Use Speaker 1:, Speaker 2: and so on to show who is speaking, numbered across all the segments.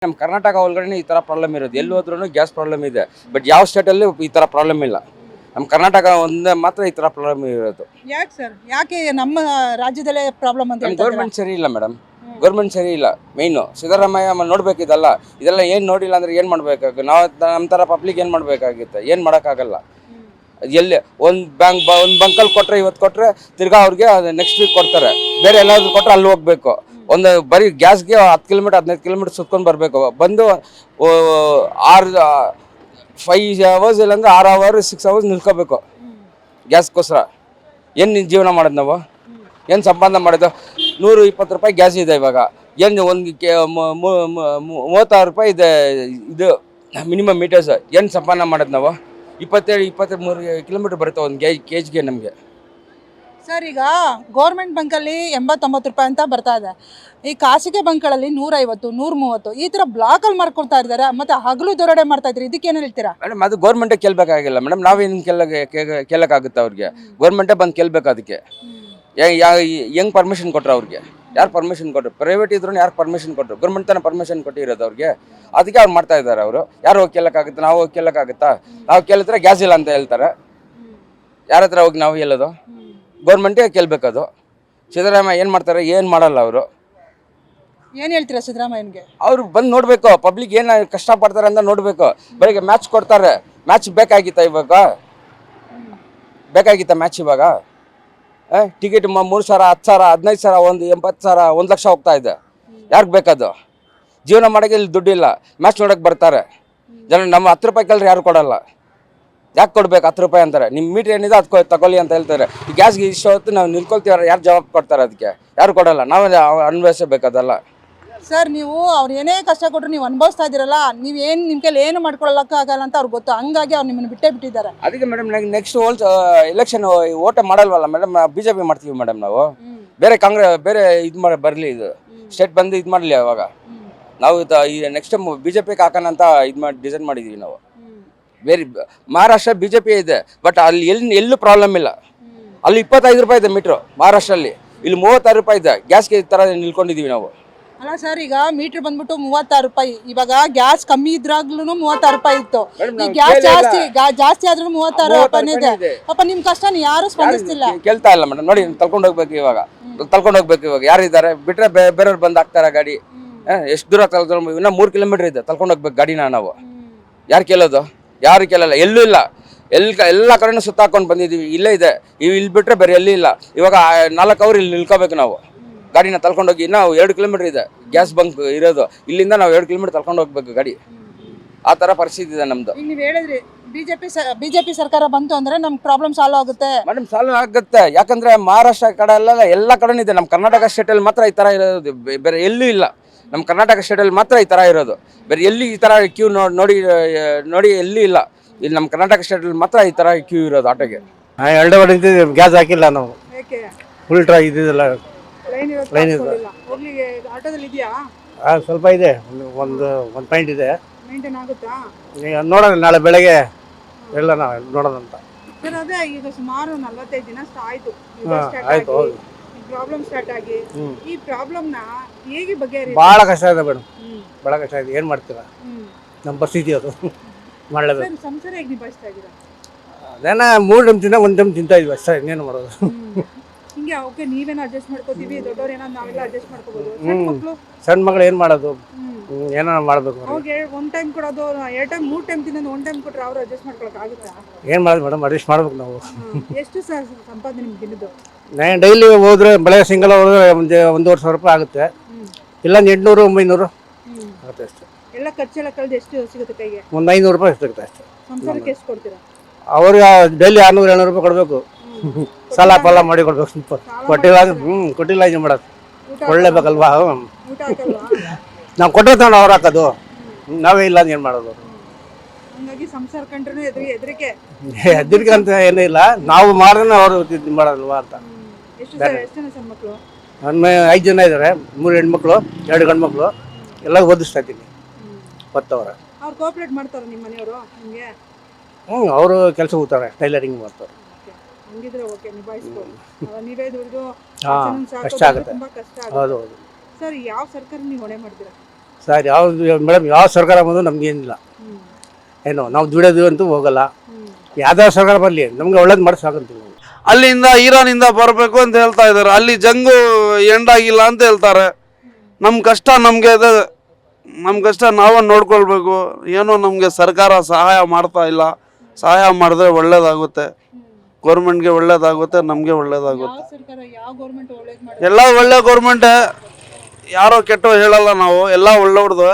Speaker 1: ನಮ್ಮ ಕರ್ನಾಟಕ ಒಳಗಡೆ ಈ ಥರ ಪ್ರಾಬ್ಲಮ್ ಇರೋದು. ಎಲ್ಲಿ ಹೋದ್ರೂ ಗ್ಯಾಸ್ ಪ್ರಾಬ್ಲಮ್ ಇದೆ. ಬಟ್ ಯಾವ ಸ್ಟೇಟಲ್ಲಿ ಈ ಥರ ಪ್ರಾಬ್ಲಮ್ ಇಲ್ಲ. ನಮ್ಮ ಕರ್ನಾಟಕ ಒಂದೇ ಮಾತ್ರ ಈ ಥರ ಪ್ರಾಬ್ಲಮ್ ಇರೋದು.
Speaker 2: ಯಾಕೆ ಸರ್, ಯಾಕೆ ನಮ್ಮ ರಾಜ್ಯದಲ್ಲೇ ಪ್ರಾಬ್ಲಮ್ ಅಂತ
Speaker 1: ನಮ್ಮ
Speaker 2: ಹೇಳ್ತಾ
Speaker 1: ಗೌರ್ಮೆಂಟ್ ಸರಿ ಇಲ್ಲ ಮೇಡಮ್. ಗೌರ್ಮೆಂಟ್ ಸರಿ ಇಲ್ಲ. ಮೇಯ್ನು ಸಿದ್ದರಾಮಯ್ಯ ನೋಡ್ಬೇಕಿದಲ್ಲ. ಇದೆಲ್ಲ ಏನು ನೋಡಿಲ್ಲ ಅಂದರೆ ಏನು ಮಾಡಬೇಕಾಗ ನಾವು ನಮ್ಮ ಥರ ಪಬ್ಲಿಕ್ ಏನು ಮಾಡಬೇಕಾಗುತ್ತೆ? ಏನು ಮಾಡೋಕ್ಕಾಗಲ್ಲ. ಎಲ್ಲಿ ಒಂದು ಬಂಕಲ್ಲಿ ಕೊಟ್ಟರೆ ಇವತ್ತು ಕೊಟ್ಟರೆ ತಿರ್ಗಾ ಅವ್ರಿಗೆ ನೆಕ್ಸ್ಟ್ ವೀಕ್ ಕೊಡ್ತಾರೆ. ಬೇರೆ ಎಲ್ಲಾದ್ರೂ ಕೊಟ್ಟರೆ ಅಲ್ಲಿ ಹೋಗ್ಬೇಕು. ಒಂದು ಬರೀ ಗ್ಯಾಸ್ಗೆ 10 ಕಿಲೋಮೀಟರ್ 15 ಕಿಲೋಮೀಟರ್ ಸುತ್ಕೊಂಡು ಬರಬೇಕು. ಬಂದು 5 ಅವರ್ಸ್ ಇಲ್ಲಾಂದ್ರೆ 6 ಅವರ್ 6 ಅವರ್ಸ್ ನಿಲ್ಕೋಬೇಕು ಗ್ಯಾಸ್ಗೋಸ್ಕರ. ಏನು ಜೀವನ ಮಾಡೋದು ನಾವು? ಏನು ಸಂಪಾದನೆ ಮಾಡೋದು? 120 ರೂಪಾಯಿ ಗ್ಯಾಸ್ ಇದೆ ಇವಾಗ. ಏನು ಒಂದು 36 ರೂಪಾಯಿ ಇದೆ ಇದು ಮಿನಿಮಮ್ ಮೀಟರ್ಸ್. ಏನು ಸಂಪಾದನೆ ಮಾಡೋದು ನಾವು? 23 ಕಿಲೋಮೀಟರ್ ಬರುತ್ತೆ ಒಂದು ಕೆಜಿಗೆ ನಮಗೆ.
Speaker 2: ಸರ್, ಈಗ ಗೌರ್ಮೆಂಟ್ ಬಂಕಲ್ಲಿ 89 ರೂಪಾಯಿ ಅಂತ ಬರ್ತಾ ಇದೆ. ಈ ಖಾಸಗಿ ಬಂಕ್ಗಳಲ್ಲಿ 150 130 ಈ ಥರ ಬ್ಲಾಕಲ್ಲಿ ಮಾರ್ಕೊಳ್ತಾ ಇದ್ದಾರೆ. ಮತ್ತು ಹಗಲು ದೊರಡೆ ಮಾಡ್ತಾ ಇದ್ದಾರೆ. ಇದಕ್ಕೇನು ಹೇಳ್ತೀರಾ
Speaker 1: ಮೇಡಮ್? ಅದು ಗೌರ್ಮೆಂಟೇ ಕೇಳಬೇಕಾಗಿಲ್ಲ ಮೇಡಮ್. ನಾವೇನು ಕೇಳೋಕ್ಕಾಗುತ್ತೆ ಅವ್ರಿಗೆ? ಗೌರ್ಮೆಂಟೇ ಬಂದು ಕೇಳಬೇಕು. ಅದಕ್ಕೆ ಹೆಂಗೆ ಪರ್ಮಿಷನ್ ಕೊಟ್ಟರು ಅವ್ರಿಗೆ? ಯಾರು ಪರ್ಮಿಷನ್ ಕೊಟ್ಟರು? ಪ್ರೈವೇಟ್ ಇದ್ರೂ ಯಾರು ಪರ್ಮಿಷನ್ ಕೊಟ್ಟರು? ಗೌರ್ಮೆಂಟ್ ತಾನೇ ಪರ್ಮಿಷನ್ ಕೊಟ್ಟಿರೋದು ಅವ್ರಿಗೆ. ಅದಕ್ಕೆ ಅವ್ರು ಮಾಡ್ತಾ ಇದ್ದಾರೆ. ಅವರು ಯಾರು ಹೋಗಿ ಕೇಳೋಕ್ಕಾಗುತ್ತೆ? ನಾವು ಹೋಗಿ ಕೇಳೋಕ್ಕಾಗುತ್ತಾ? ನಾವು ಕೇಳಿದ್ರೆ ಗ್ಯಾಸ್ ಇಲ್ಲ ಅಂತ ಹೇಳ್ತಾರೆ. ಯಾರ ಹತ್ರ ಹೋಗಿ ನಾವು ಹೇಳೋದು? ಗೌರ್ಮೆಂಟೇ ಕೇಳಬೇಕದು. ಸಿದ್ದರಾಮಯ್ಯ ಏನು ಮಾಡ್ತಾರೆ? ಏನು ಮಾಡಲ್ಲ ಅವರು.
Speaker 2: ಏನು ಹೇಳ್ತೀರಾ ಸಿದ್ದರಾಮಯ್ಯನಿಗೆ?
Speaker 1: ಅವ್ರು ಬಂದು ನೋಡಬೇಕು, ಪಬ್ಲಿಕ್ ಏನು ಕಷ್ಟಪಡ್ತಾರೆ ಅಂತ ನೋಡಬೇಕು. ಬೆಳಗ್ಗೆ ಮ್ಯಾಚ್ ಕೊಡ್ತಾರೆ. ಮ್ಯಾಚ್ ಬೇಕಾಗಿತ್ತಾ ಇವಾಗ? ಬೇಕಾಗಿತ್ತಾ ಮ್ಯಾಚ್ ಇವಾಗ? ಟಿಕೆಟ್ 3,000 10,000 15,000 ಒಂದು 80,000 1 ಲಕ್ಷ ಹೋಗ್ತಾ ಇದೆ. ಯಾರಿಗೆ ಬೇಕದು? ಜೀವನ ಮಾಡೋಕ್ಕೆ ಇಲ್ಲಿ ದುಡ್ಡಿಲ್ಲ. ಮ್ಯಾಚ್ ನೋಡೋಕೆ ಬರ್ತಾರೆ ಜನ. ನಮ್ಮ 10 ರೂಪಾಯಿ ಕೇಳಿದ್ರೆ ಯಾರು ಕೊಡಲ್ಲ. ಯಾಕೆ ಕೊಡ್ಬೇಕು? 10 ರೂಪಾಯಿ ಅಂತಾರೆ. ನಿಮ್ಮ ಮೀಟ್ರ್ ಏನಿದೆ ಅದಕ್ಕೆ ತಗೊಳ್ಳಿ ಅಂತ ಹೇಳ್ತಾರೆ. ಈ ಗ್ಯಾಸ್ಗೆ ಇಷ್ಟು ಹೊತ್ತು ನಾವು ನಿಲ್ಕೊಳ್ತೀವಿ, ಯಾರು ಜವಾಬ್ ಕೊಡ್ತಾರೆ? ಅದಕ್ಕೆ ಯಾರು ಕೊಡಲ್ಲ. ನಾವೇ ಅನ್ಭವಿಸಬೇಕದಲ್ಲ.
Speaker 2: ಸರ್, ನೀವು ಅವ್ರು ಏನೇ ಕಷ್ಟ ಕೊಟ್ಟರು ನೀವು ಅನುಭವಿಸ್ತಾ ಇದ್ದೀರಲ್ಲ, ನೀವೇನು ನಿಮ್ಮ ಕೈಲಿ ಏನು ಮಾಡ್ಕೊಳ್ಳೋಕ್ಕಾಗಲ್ಲ ಅಂತ ಅವ್ರಿಗೆ ಗೊತ್ತು. ಹಂಗಾಗಿ ಅವ್ರು ನಿಮ್ಮನ್ನು ಬಿಟ್ಟಿದ್ದಾರೆ.
Speaker 1: ಅದಕ್ಕೆ ಮೇಡಮ್ ನೆಕ್ಸ್ಟ್ ಎಲೆಕ್ಷನ್ ಓಟ ಮಾಡಲ್ವಲ್ಲ ಮೇಡಮ್. BJP ಮಾಡ್ತೀವಿ ಮೇಡಮ್ ನಾವು. ಬೇರೆ ಬೇರೆ ಇದು ಬರಲಿ, ಇದು ಸ್ಟೇಟ್ ಬಂದು ಇದು ಮಾಡಲಿ. ಅವಾಗ ನಾವು ನೆಕ್ಸ್ಟ್ ಟೈಮ್ BJPಗೆ ಹಾಕೋಣ ಅಂತ ಡಿಸೈಡ್ ಮಾಡಿದ್ದೀವಿ ನಾವು. ಬೇರೆ ಮಹಾರಾಷ್ಟ್ರ BJP ಇದೆ. ಬಟ್ ಅಲ್ಲಿ ಎಲ್ಲೂ ಪ್ರಾಬ್ಲಮ್ ಇಲ್ಲ. ಅಲ್ಲಿ 25 ರೂಪಾಯಿ ಇದೆ ಮೀಟ್ರು ಮಹಾರಾಷ್ಟ್ರಲ್ಲಿ. ಇಲ್ಲಿ 36 ರೂಪಾಯಿ ಇದೆ. ಗ್ಯಾಸ್ಗೆ ಈ ಥರ ನಿಲ್ಕೊಂಡಿದ್ದೀವಿ ನಾವು.
Speaker 2: ಅಲ್ಲ ಸರ್, ಈಗ ಮೀಟರ್ ಬಂದ್ಬಿಟ್ಟು 36 ರೂಪಾಯಿ. ಇವಾಗ ಗ್ಯಾಸ್ ಕಮ್ಮಿ ಇದ್ರಾಗ್ಲೂ 36 ರೂಪಾಯಿ ಇತ್ತು. ಈ ಗ್ಯಾಸ್ ಜಾಸ್ತಿ ಆದ್ರೂ 36 ರೂಪಾಯಿ ಇದೆ. ಪಾಪ ನಿಮ್ ಕಷ್ಟ ಯಾರು ಸ್ಪಂದಿಸ್ತಿಲ್ಲ,
Speaker 1: ಕೇಳ್ತಾ ಇಲ್ಲ ಮೇಡಮ್. ನೋಡಿ, ತಳ್ಕೊಂಡು ಹೋಗ್ಬೇಕು ಇವಾಗ. ಯಾರಿದ್ದಾರೆ? ಬಿಟ್ರೆ ಬೇರೆಯವ್ರು ಬಂದು ಹಾಕ್ತಾರೆ ಗಾಡಿ. ಎಷ್ಟು ದೂರ ತಳ್ಕೊಂಡು? ಇನ್ನೂ 3 ಕಿಲೋಮೀಟರ್ ಇದೆ. ತಳ್ಕೊಂಡು ಹೋಗ್ಬೇಕು ಗಾಡಿನ ನಾವು. ಯಾರು ಕೇಳೋದು? ಯಾರು ಕೇಳಲ್ಲ. ಎಲ್ಲೂ ಇಲ್ಲ. ಎಲ್ಲ ಕಡೆನೂ ಸುತ್ತಾಕೊಂಡು ಬಂದಿದ್ದೀವಿ. ಇಲ್ಲೇ ಇದೆ. ಇಲ್ಲಿ ಬಿಟ್ರೆ ಬೇರೆ ಎಲ್ಲಿ ಇಲ್ಲ. ಇವಾಗ 4 ಅವರ್ ಇಲ್ಲಿ ನಿಲ್ಕೋಬೇಕು ನಾವು. ಗಾಡಿನ ತಳ್ಕೊಂಡೋಗಿ ನಾವು 2 ಕಿಲೋಮೀಟರ್ ಇದೆ ಗ್ಯಾಸ್ ಬಂಕ್ ಇರೋದು. ಇಲ್ಲಿಂದ ನಾವು 2 ಕಿಲೋಮೀಟರ್ ತಳ್ಕೊಂಡು ಹೋಗ್ಬೇಕು ಗಾಡಿ. ಆ ಥರ ಪರಿಸ್ಥಿತಿ ಇದೆ ನಮ್ದು.
Speaker 2: ನೀವು ಹೇಳಿದ್ರಿ ಬಿಜೆಪಿ ಸರ್ಕಾರ ಬಂತು ಅಂದ್ರೆ ನಮ್ಗೆ ಪ್ರಾಬ್ಲಮ್ ಸಾಲ್ವ್ ಆಗುತ್ತೆ.
Speaker 1: ಮೇಡಮ್, ಸಾಲ್ವ್ ಆಗುತ್ತೆ. ಯಾಕಂದ್ರೆ ಮಹಾರಾಷ್ಟ್ರ ಕಡೆ ಎಲ್ಲ ಕಡೆನೂ ಇದೆ. ನಮ್ಮ ಕರ್ನಾಟಕ ಸ್ಟೇಟಲ್ಲಿ ಮಾತ್ರ ಈ ಥರ ಇರೋದು. ಬೇರೆ ಎಲ್ಲೂ ಇಲ್ಲ. ನಮ್ಮ ಕರ್ನಾಟಕ ಸ್ಟೇಟಲ್ಲಿ ಮಾತ್ರ ಈ ಥರ ಇರೋದು. ಬೇರೆ ಎಲ್ಲಿ ಈ ಥರ ಕ್ಯೂ ನೋಡಿ ಎಲ್ಲಿ ಇಲ್ಲ. ಇಲ್ಲಿ ನಮ್ಮ ಕರ್ನಾಟಕ ಸ್ಟೇಟಲ್ಲಿ ಮಾತ್ರ ಈ ಥರ ಕ್ಯೂ ಇರೋದು ಆಟೋಗೆ.
Speaker 3: 2 ಗಂಟೆ ಗ್ಯಾಸ್ ಹಾಕಿಲ್ಲ ನಾವು. ಉಲ್ಟ್ರಾ ಇದ್ದಿದ್ದಲ್ಲ ಲೈನ್ ಇದೆ. ಸ್ವಲ್ಪ ಇದೆ. ಒಂದು ಪಾಯಿಂಟ್ ಇದೆ. ನೋಡೋಣ ನಾಳೆ ಬೆಳಗ್ಗೆ ಎಲ್ಲ ನಾವು ನೋಡೋಣ ಅಂತ.
Speaker 2: ಅದೇ ಈಗ ಸುಮಾರು 45 ದಿನ ಆಯ್ತು
Speaker 3: ಆಯ್ತು. ಹೌದು,
Speaker 2: ಪ್ರಾಬ್ಲಮ್ ಸ್ಟಾರ್ಟ್ ಆಗಿ. ಈ ಪ್ರಾಬ್ಲಮ್ ನ ಹೇಗೆ ಬಗೆಹರಿಸಿ?
Speaker 3: ಭಾಳ ಕಷ್ಟ ಇದೆ ಮೇಡಮ್, ಭಾಳ ಕಷ್ಟ ಇದೆ. ಏನು ಮಾಡ್ತೀರಾ? ನಮ್ಮ ಪರಿಸ್ಥಿತಿ ಅದು. ಮಾಡಲೇಬೇಕು.
Speaker 2: ಸಂಸಾರ ಹೇಗೆ ನಿಭಾಯಿಸ್ತಾ ಇದ್ದೀರಾ?
Speaker 3: ಅದೇನ 3 ಟೈಮ್ ತಿನ್ನ 1 ಟೈಮ್ ತಿಂತಾ ಇದ್ವಿ ಅಷ್ಟೇ. ಇನ್ನೇನು ಮಾಡೋದು?
Speaker 2: ಹಿಂಗೆ ಓಕೆ, ನೀವೇನೋ ಅಡ್ಜಸ್ಟ್ ಮಾಡ್ಕೋತೀವಿ, ದೊಡ್ಡವ್ರು ಏನೋ ನಾವೆಲ್ಲ ಅಡ್ಜಸ್ಟ್ ಮಾಡ್ಕೋಬಹುದು.
Speaker 3: ಸಣ್ಣ ಮಗಳು ಏನು ಮಾಡೋದು? ಏನೋ ಮಾಡಬೇಕು.
Speaker 2: ಅವ್ರಿಗೆ 1 ಟೈಮ್ ಕೊಡೋದು, 2 ಟೈಮ್ 3 ಟೈಮ್ ತಿನ್ನೋದು 1 ಟೈಮ್ ಕೊಟ್ಟರೆ ಅವ್ರು ಅಡ್ಜಸ್ಟ್ ಮಾಡ್ಕೊಳಕ್ ಆಗುತ್ತಾ?
Speaker 3: ಏನು ಮಾಡೋದು ಮೇಡಮ್? ಅಡ್ಜಸ್ಟ್ ಮಾಡ್ಬೇಕು ನಾವು.
Speaker 2: ಎಷ್ಟು ಸಂಪಾದನೆ ನಿಮ್ಗೆ ದಿನದ್ದು?
Speaker 3: ನಾನು ಡೈಲಿ ಹೋದ್ರೆ ಬೆಳಗ್ಗೆ ಸಿಂಗಲ್ ಹೋದ್ರೆ 1,500 ರೂಪಾಯಿ ಆಗುತ್ತೆ. ಇಲ್ಲ 800 900 ಆಗುತ್ತೆ ಅಷ್ಟೇ.
Speaker 2: ಎಲ್ಲ ಖರ್ಚೆಲ್ಲ ಕಳೆದು ಎಷ್ಟು ಸಿಗುತ್ತೆ ಕೈಗೆ?
Speaker 3: ಒಂದು 500 ರೂಪಾಯಿ ಸಿಗುತ್ತೆ ಅಷ್ಟೇ.
Speaker 2: ಸಂಸಾರಕ್ಕೆ ಎಷ್ಟು ಕೊಡ್ತೀರಾ?
Speaker 3: ಅವ್ರಿಗೆ ಡೈಲಿ 600 700 ರೂಪಾಯಿ ಕೊಡಬೇಕು. ಸಾಲ ಪಾಲ ಮಾಡಿ ಕೊಡ್ಬೇಕು. ಕೊಟ್ಟಿಲ್ಲ ಇದು ಮಾಡೋದು. ಕೊಳ್ಳೇಬೇಕಲ್ವಾ?
Speaker 2: ಊಟ ಹಾಕಲ್ವಾ?
Speaker 3: ನಾವು ಕೊಟ್ಟರೆ ತಾನು ಅವ್ರು ಹಾಕೋದು. ನಾವೇ ಇಲ್ಲ ಏನು ಮಾಡೋದು?
Speaker 2: ಹಂಗಾಗಿ ಸಂಸಾರ ಕಂಡ್ರೂ ಹೆದರಿಕೆ
Speaker 3: ಅಂತ ಏನೂ ಇಲ್ಲ. ನಾವು ಮಾಡಿದ್ರೆ ಅವರು ಇದು ಮಾಡೋದಲ್ವಾ ಅಂತ.
Speaker 2: ಎಷ್ಟು ಜನ ಸಣ್ಣ ಮಕ್ಕಳು?
Speaker 3: ನನ್ನ 5 ಜನ ಇದ್ದಾರೆ. 3 ಹೆಣ್ಮಕ್ಳು 2 ಗಂಡು ಮಕ್ಕಳು. ಎಲ್ಲ ಓದಿಸ್ತಾ ಇದ್ದೀನಿ. 10 ಅವರ.
Speaker 2: ಅವ್ರು ಕೋಆಪರೇಟ್ ಮಾಡ್ತಾರೆ ನಿಮ್ಮ ಮನೆಯವರು ನಿಮಗೆ?
Speaker 3: ಅವರು ಕೆಲಸ ಹೋಗ್ತಾರೆ, ಟೈಲರಿಂಗ್ ಮಾಡ್ತಾರೆ.
Speaker 2: ಹಂಗಿದ್ರೆ ಓಕೆ, ನಿಭಾಯಿಸ್ಬೋದು. ನೀವೇ ದುಡಿದು
Speaker 3: ಕಷ್ಟ ಆಗುತ್ತೆ.
Speaker 2: ತುಂಬಾ ಕಷ್ಟ ಆಗುತ್ತೆ.
Speaker 3: ಹೌದು ಹೌದು.
Speaker 2: ಸರ್, ಯಾವ ಸರ್ಕಾರ ನೀವು ಹೊಣೆ ಮಾಡ್ತೀರಾ?
Speaker 3: ಸರ್ ಯಾವ್ದು ಮೇಡಮ್ ಯಾವ ಸರ್ಕಾರ ಬಂದರೂ ನಮಗೇನಿಲ್ಲ, ಏನು ನಾವು ದುಡಿಯೋದು ಅಂತೂ ಹೋಗಲ್ಲ. ಯಾವ್ದಾದ್ರು ಸರ್ಕಾರ ಬರಲಿ ನಮ್ಗೆ ಒಳ್ಳೇದು ಮಾಡಿ ಸಾಕಂತೀವಿ.
Speaker 4: ಅಲ್ಲಿಂದ ಇರಾನಿಂದ ಬರಬೇಕು ಅಂತ ಹೇಳ್ತಾ ಇದ್ದಾರೆ. ಅಲ್ಲಿ ಜಂಗು ಎಂಡ್ ಆಗಿಲ್ಲ ಅಂತ ಹೇಳ್ತಾರೆ. ನಮ್ಮ ಕಷ್ಟ ನಮಗೆ ಇದೆ, ನಮ್ಮ ಕಷ್ಟ ನಾವೇ ನೋಡ್ಕೊಳ್ಬೇಕು. ಏನೋ ನಮಗೆ ಸರ್ಕಾರ ಸಹಾಯ ಮಾಡ್ತಾ ಇಲ್ಲ. ಸಹಾಯ ಮಾಡಿದ್ರೆ ಒಳ್ಳೇದಾಗುತ್ತೆ, ಗೌರ್ಮೆಂಟ್ಗೆ ಒಳ್ಳೇದಾಗುತ್ತೆ, ನಮಗೆ ಒಳ್ಳೇದಾಗುತ್ತೆ. ಎಲ್ಲ ಒಳ್ಳೆ ಗೌರ್ಮೆಂಟೇ, ಯಾರೋ ಕೆಟ್ಟ ಹೇಳಲ್ಲ ನಾವು, ಎಲ್ಲ ಒಳ್ಳೆಯವ್ರದ್ದು.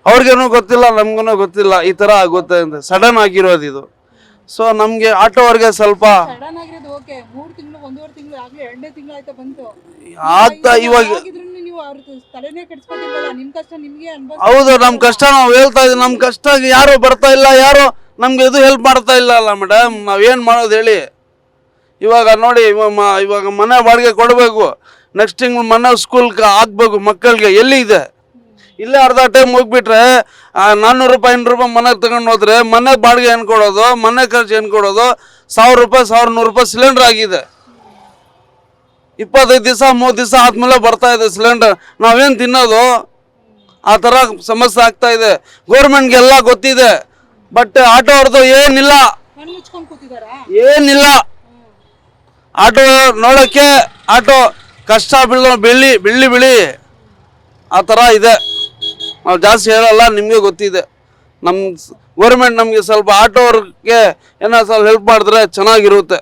Speaker 4: ಅವ್ರಿಗೇನೂ ಗೊತ್ತಿಲ್ಲ, ನಮಗೂ ಗೊತ್ತಿಲ್ಲ ಈ ಥರ ಆಗುತ್ತೆ ಅಂತ. ಸಡನ್ ಆಗಿರೋದು ಇದು. ಸೊ ನಮಗೆ ಆಟೋವರೆಗೆ ಸ್ವಲ್ಪ ಆಗ್ತಾ ಇವಾಗ ಹೌದು, ನಮ್ಮ ಕಷ್ಟ ನಾವು ಹೇಳ್ತಾ ಇದ್ದೀವಿ. ನಮ್ಮ ಕಷ್ಟ ಯಾರು ಬರ್ತಾ ಇಲ್ಲ, ಯಾರು ನಮ್ಗೆ ಇದು ಹೆಲ್ಪ್ ಮಾಡ್ತಾ ಇಲ್ಲ ಅಲ್ಲ ಮೇಡಮ್. ನಾವೇನು ಮಾಡೋದು ಹೇಳಿ? ಇವಾಗ ನೋಡಿ, ಇವಾಗ ಮನೆ ಬಾಡಿಗೆ ಕೊಡಬೇಕು, ನೆಕ್ಸ್ಟ್ ತಿಂಗಳು ಮನೆ ಸ್ಕೂಲ್ಗೆ ಹಾಕ್ಬೇಕು ಮಕ್ಕಳಿಗೆ. ಎಲ್ಲಿ ಇದೆ? ಇಲ್ಲೇ ಅರ್ಧ ಟೈಮ್ ಹೋಗ್ಬಿಟ್ರೆ 400 ರೂಪಾಯಿ 500 ರೂಪಾಯಿ ಮನೆಗೆ ತಗೊಂಡು ಹೋದ್ರೆ ಮನೆ ಬಾಡಿಗೆ ಏನು ಕೊಡೋದು, ಮನೆ ಖರ್ಚು ಏನು ಕೊಡೋದು? 1000 ರೂಪಾಯಿ 1100 ರೂಪಾಯಿ ಸಿಲಿಂಡರ್ ಆಗಿದೆ. 25 ದಿವಸ 30 ದಿವಸ ಆದ್ಮೇಲೆ ಬರ್ತಾ ಇದೆ ಸಿಲಿಂಡರ್. ನಾವೇನು ತಿನ್ನೋದು? ಆ ಥರ ಸಮಸ್ಯೆ ಆಗ್ತಾ ಇದೆ. ಗೌರ್ಮೆಂಟ್ಗೆಲ್ಲ ಗೊತ್ತಿದೆ, ಬಟ್ ಆಟೋ ಅವ್ರದ್ದು ಏನಿಲ್ಲ, ಏನಿಲ್ಲ. ಆಟೋ ನೋಡೋಕ್ಕೆ ಆಟೋ ಕಷ್ಟ ಬಿಳಿ ಆ ಥರ ಇದೆ. ನಾವು ಜಾಸ್ತಿ ಹೇಳಲ್ಲ, ನಿಮಗೆ ಗೊತ್ತಿದೆ. ನಮ್ಮ ಗೌರ್ಮೆಂಟ್ ನಮಗೆ ಸ್ವಲ್ಪ ಆಟೋ ಅವ್ರಿಗೆ ಏನೋ ಸ್ವಲ್ಪ ಹೆಲ್ಪ್ ಮಾಡಿದ್ರೆ ಚೆನ್ನಾಗಿರುತ್ತೆ.